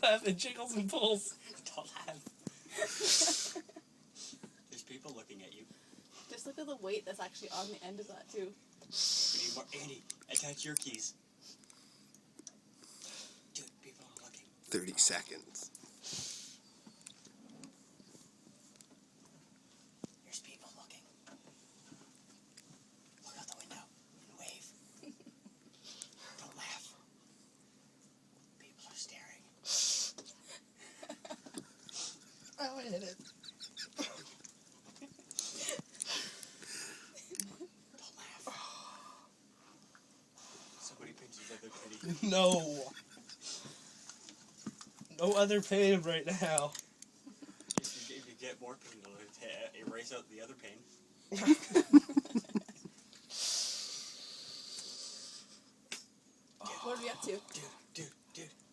laugh. It jiggles and pulls. Don't laugh. There's people looking at you. Just look at the weight that's actually on the end of that, too. We need more. Andy, attach your keys. Dude, people are looking. 30 seconds. There's people looking. Look out the window and wave. Don't laugh. People are staring. Oh, I hit it. Don't laugh. Somebody pinches other kitty. No. No other pain right now. If you get more pain, it'll erase out the other pain. What are we up to? Dude.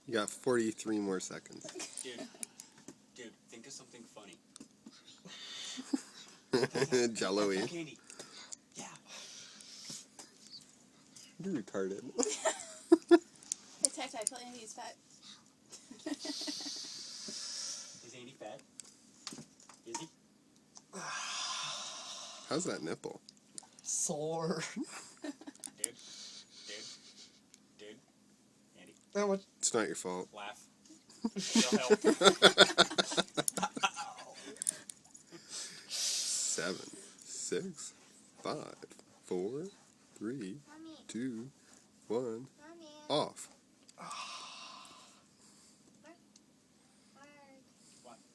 You got 43 more seconds. Dude, think of something funny. Jello-y. Candy. Yeah. You're retarded. Hey, Ty, tell Andy he's fat. Is Andy fat? Is he? How's that nipple? Sore. Dude. Andy, How much? It's not your fault. laugh. It'll help. 7, 6, 5, 4, 3, 2, 1. Off.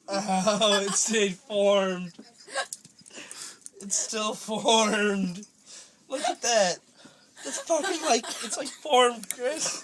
Oh, it stayed formed. It's still formed. Look at that. It's fucking like, it's like formed, Chris.